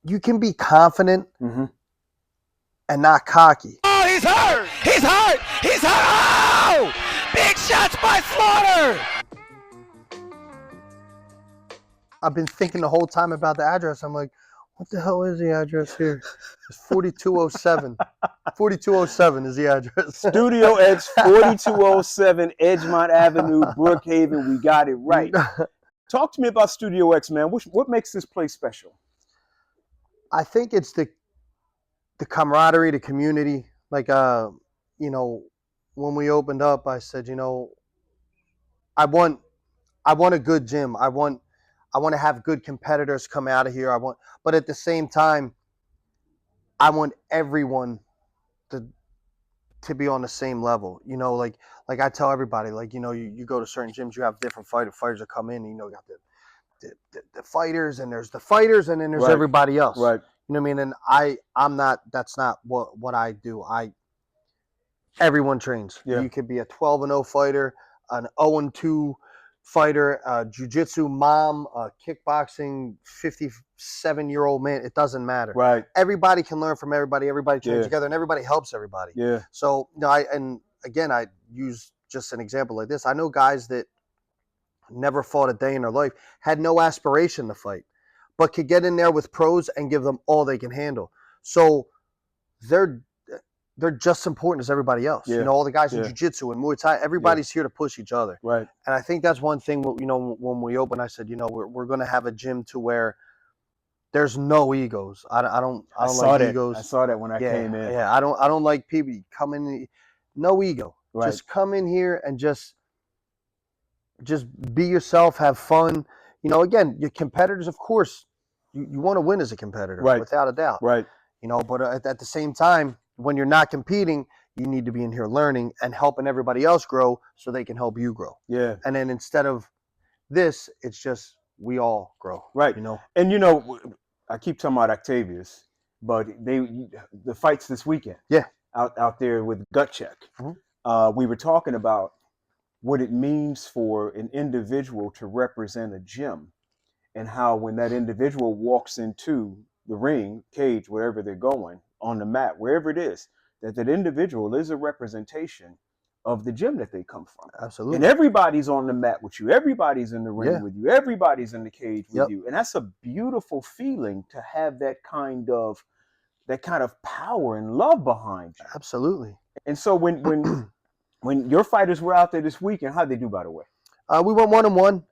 you can be confident Mm-hmm. and not cocky. Oh, he's hurt! He's hurt! He's hurt! Oh! Big shots by Slaughter! I've been thinking the whole time about the address. I'm like, what the hell is the address here? It's 4207. 4207 is the address. Studio X 4207 Edgemont Avenue, Brookhaven. We got it right. Talk to me about Studio X, man. What makes this place special? I think it's the camaraderie, the community. Like, you know, when we opened up, I said, you know, I want a good gym. I want to have good competitors come out of here. But at the same time, I want everyone to be on the same level. You know, like I tell everybody, like, you know, you go to certain gyms, you have different fighters that come in, and, you know, you got the fighters, and there's the fighters, and then there's everybody else. Right. You know what I mean? And I'm not, that's not what I do. Everyone trains. Yeah. You could be a 12-0 fighter, an 0-2 fighter, jiu-jitsu mom, kickboxing 57-year-old man. It doesn't matter. Right. Everybody can learn from everybody. Everybody trains Yeah. together, and everybody helps everybody. Yeah. So, you know, I use just an example like this. I know guys that never fought a day in their life, had no aspiration to fight, but could get in there with pros and give them all they can handle. So they're just as important as everybody else. Yeah. You know, all the guys in Yeah. jiu-jitsu and Muay Thai, everybody's here to push each other. Right. And I think that's one thing, you know, when we opened, I said, you know, we're going to have a gym to where there's no egos. I don't like egos. I saw that when I came in. Yeah, I don't like people coming, no ego. Right. Just come in here and just be yourself, have fun. You know, again, your competitors, of course, you want to win as a competitor, Right. without a doubt. Right. You know, but at the same time, when you're not competing, you need to be in here learning and helping everybody else grow so they can help you grow. Yeah. And then instead of this, it's just we all grow. Right. You know. And, you know, I keep talking about Octavius, but the fights this weekend. Yeah. Out there with Gut Check. Mm-hmm. We were talking about what it means for an individual to represent a gym, and how when that individual walks into the ring, cage, wherever they're going, on the mat, wherever it is, that individual is a representation of the gym that they come from. Absolutely. And everybody's on the mat with you. Everybody's in the ring with you. Everybody's in the cage with you. And that's a beautiful feeling to have that kind of power and love behind you. Absolutely. And so when your fighters were out there this weekend, how'd they do, by the way? We went 1-1.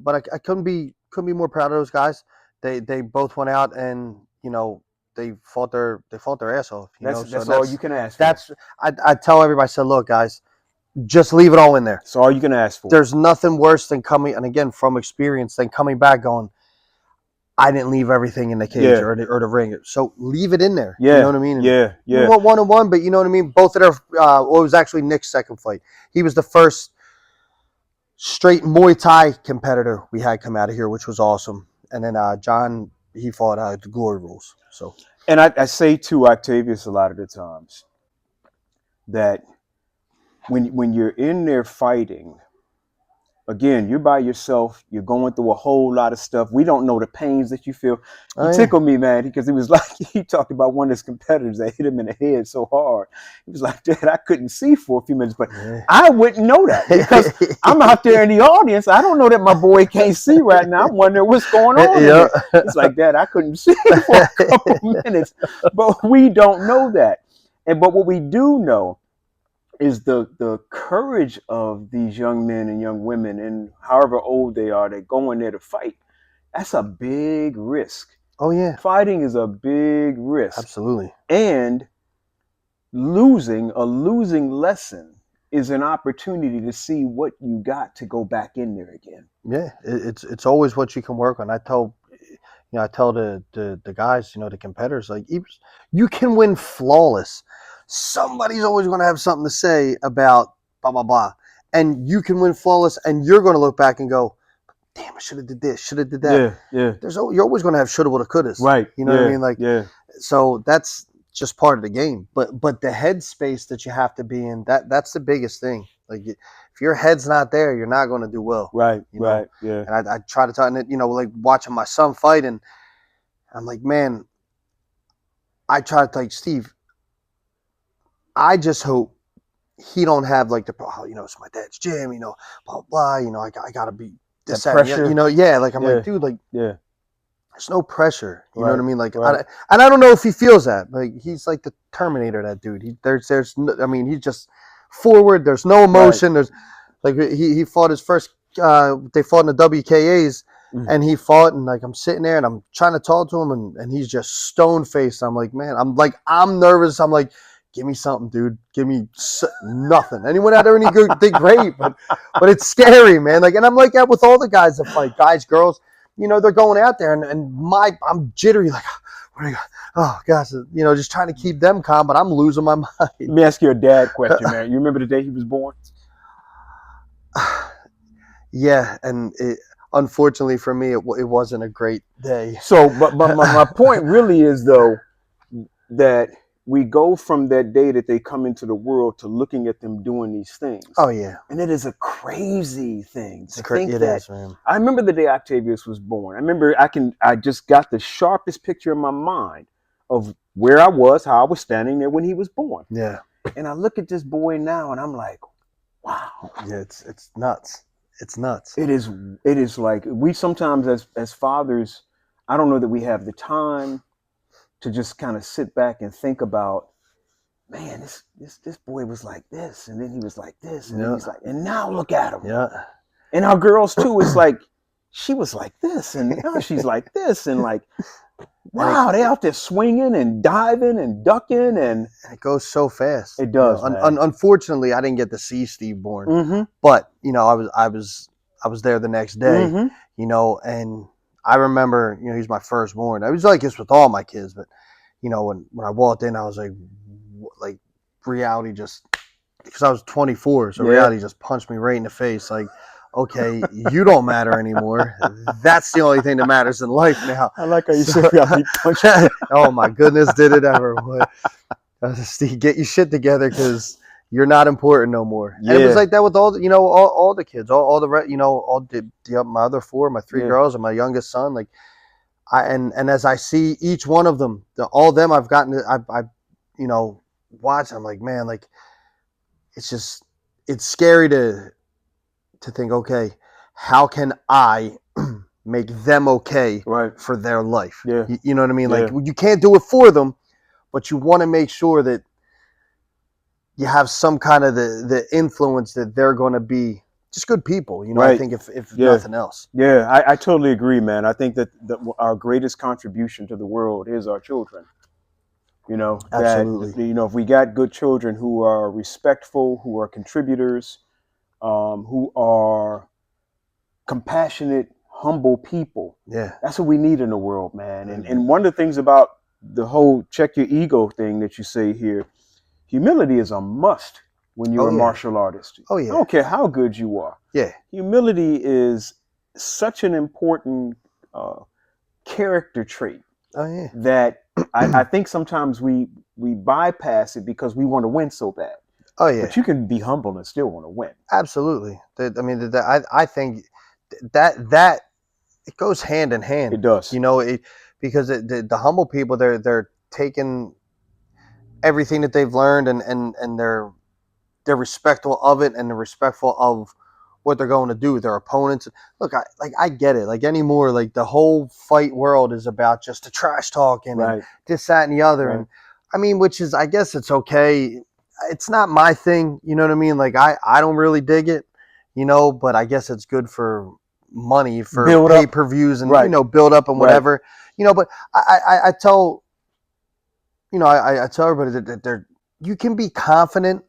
But I couldn't be more proud of those guys. They both went out and, you know, they fought their ass off. That's all you can ask for. I tell everybody, I said, look, guys, just leave it all in there. That's all you can ask for. There's nothing worse than coming, and again, from experience, than coming back going, I didn't leave everything in the cage or the ring. So leave it in there. Yeah. You know what I mean? And yeah. we went 1-1, but you know what I mean? Both of their, it was actually Nick's second fight. He was the first straight Muay Thai competitor we had come out of here, which was awesome. And then John, he fought the Glory Rules. So, and I say to Octavius a lot of the times that when you're in there fighting, again, you're by yourself. You're going through a whole lot of stuff. We don't know the pains that you feel. He tickled me, man, because he was like, he talked about one of his competitors that hit him in the head so hard. He was like, Dad, I couldn't see for a few minutes, but I wouldn't know that because I'm out there in the audience. I don't know that my boy can't see right now. I'm wondering what's going on. Here. It's like, Dad, I couldn't see for a couple minutes, but we don't know that. But what we do know is the courage of these young men and young women, and however old they are, that go in there to fight. That's a big risk. Oh, yeah. Fighting is a big risk. Absolutely. And a losing lesson is an opportunity to see what you got to go back in there again. Yeah, it's always what you can work on. I tell the guys, you know, the competitors, like, you can win flawless. Somebody's always going to have something to say about blah, blah, blah. And you can win flawless, and you're going to look back and go, damn, I should have did this, should have did that. Yeah. You're always going to have shoulda, woulda, couldas. Right. You know what I mean? Like, yeah. So that's just part of the game. But the headspace that you have to be in, that's the biggest thing. Like, if your head's not there, you're not going to do well. Right. You know? Right. Yeah. And I try to tell, and you know, like watching my son fight, and I'm like, man, I tried to, like, Steve, I just hope he don't have like it's my dad's gym, blah, blah, I gotta be this, That that, and pressure. like, I'm Yeah. like, dude, like, Yeah. there's no pressure. You know what I Right, mean? Like, right. and I don't know if he feels that. Like, he's like the Terminator, that dude. There's no, I mean, he's just forward. There's no emotion. There's like, he fought his first, they fought in the WKAs, and he fought, and like, I'm sitting there and I'm trying to talk to him, and he's just stone faced. I'm like, man, I'm nervous. I'm like, give me something, dude. Give me nothing. Anyone out there any good? They great, but it's scary, man. Like, and I'm like that with all the guys that fight, guys, girls. They're going out there, and I'm jittery, like, oh gosh, just trying to keep them calm, but I'm losing my mind. Let me ask you a dad question, man. You remember the day he was born? Yeah, and unfortunately for me, it wasn't a great day. So, but my point really is, though, that we go from that day that they come into the world to looking at them doing these things. Oh yeah, and it is a crazy thing to think it that. is, man. I remember the day Octavius was born. I remember I just got the sharpest picture in my mind of where I was, how I was standing there when he was born. Yeah, and I look at this boy now, and I'm like, wow. Yeah, it's nuts. It's nuts. It is like, we sometimes as fathers, I don't know that we have the time to just kind of sit back and think about, man, this boy was like this, and then he was like this, and then he's like, and now look at him. Yeah. And our girls too, it's like, she was like this, and now she's like this, and like, wow, they out there swinging and diving and ducking, and it goes so fast. It does. Unfortunately, I didn't get to see Steve born, Mm-hmm. but I was there the next day. Mm-hmm. And I remember, he's my firstborn. I was like this with all my kids, but when I walked in, I was like reality just, because I was 24, so reality just punched me right in the face. Like, okay, you don't matter anymore. That's the only thing that matters in life now. I like how you said that. Oh my goodness, did it ever? Steve, get your shit together, because you're not important no more. Yeah. And it was like that with all the, all the kids, all my other four, my three girls, and my youngest son. Like, and as I see each one of them, all of them, I've gotten to, I watch. I'm like, man, like, it's scary to think, okay, how can I make them okay for their life? Yeah. You know what I mean? Like, you can't do it for them, but you want to make sure that you have some kind of the influence that they're going to be just good people. I think if nothing else. Yeah, I totally agree, man. I think that our greatest contribution to the world is our children. Absolutely. If we got good children who are respectful, who are contributors, who are compassionate, humble people. Yeah. That's what we need in the world, man. And one of the things about the whole check your ego thing that you say here, humility is a must when you're a martial artist. Oh, yeah. I don't care how good you are. Yeah. Humility is such an important character trait. Oh, yeah. That I think sometimes we bypass it because we want to win so bad. Oh yeah, but you can be humble and still want to win. Absolutely. I think that it goes hand in hand. It does. Because the humble people, they're taking everything that they've learned, and they're respectful of it, and they're respectful of what they're going to do with their opponents. Look, I get it. Like, anymore, like, the whole fight world is about just the trash talking and this, that, and the other. Right. And I mean, which is, I guess it's okay. It's not my thing. You know what I mean? Like, I don't really dig it, but I guess it's good for money, for pay-per-views, and, build up and whatever, but I tell, I tell everybody that you can be confident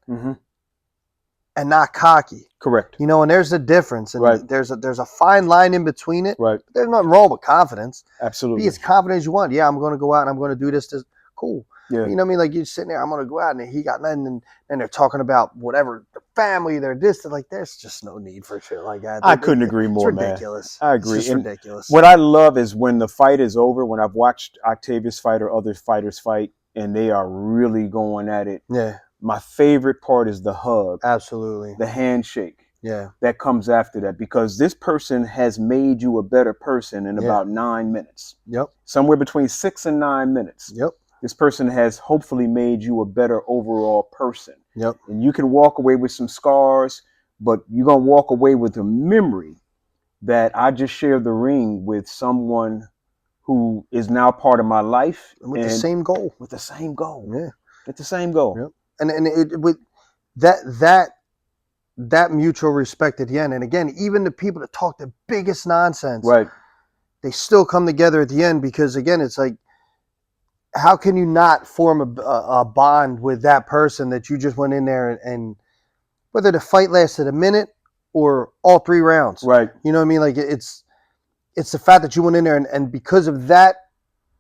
and not cocky. Correct. And there's a difference, and there's a fine line in between it. Right. There's nothing wrong with confidence. Absolutely. Be as confident as you want. Yeah, I'm going to go out and I'm going to do this. Cool. Yeah. You know what I mean? Like, you're sitting there, I'm going to go out, and he got nothing, and they're talking about whatever, their family, their this, like, there's just no need for shit like that. I couldn't agree more, man. It's ridiculous. I agree. It's just ridiculous. What I love is when the fight is over, when I've watched Octavius fight or other fighters fight, and they are really going at it. Yeah. My favorite part is the hug. Absolutely. The handshake. that comes after that, because this person has made you a better person in about 9 minutes. Yep. Somewhere between 6 and 9 minutes. Yep. This person has hopefully made you a better overall person. Yep. And you can walk away with some scars, but you're going to walk away with a memory that I just shared the ring with someone who is now part of my life. With the same goal. With the same goal. Yeah. With the same goal. Yep. And it with that mutual respect at the end. And again, even the people that talk the biggest nonsense, right, they still come together at the end, because again, it's like, how can you not form a bond with that person that you just went in there and whether the fight lasted a minute or all 3 rounds, right? You know what I mean? Like it's the fact that you went in there and because of that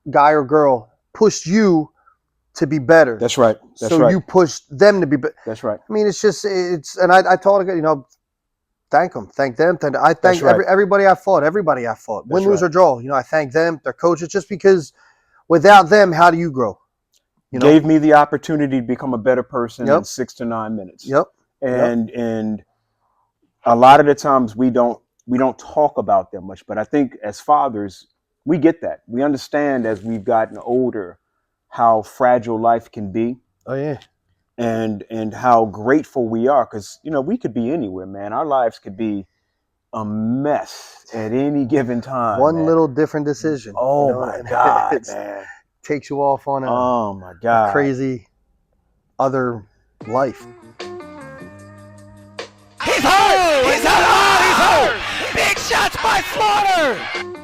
guy or girl pushed you to be better. That's right. That's so right. you pushed them to be better. That's right. I mean, and I told her, thank them, thank them. I thank everybody I fought, win, lose or draw. I thank them, their coaches, just because without them, how do you grow? Gave me the opportunity to become a better person in 6 to 9 minutes. Yep. And a lot of the times we don't talk about them much, but I think as fathers, we get that. We understand as we've gotten older how fragile life can be. Oh yeah. And how grateful we are, because we could be anywhere, man. Our lives could be a mess at any given time. One little different decision. Oh my God, man. Takes you off on a crazy other life. He's hurt! He's hurt! He's hurt! Big shots by Slaughter!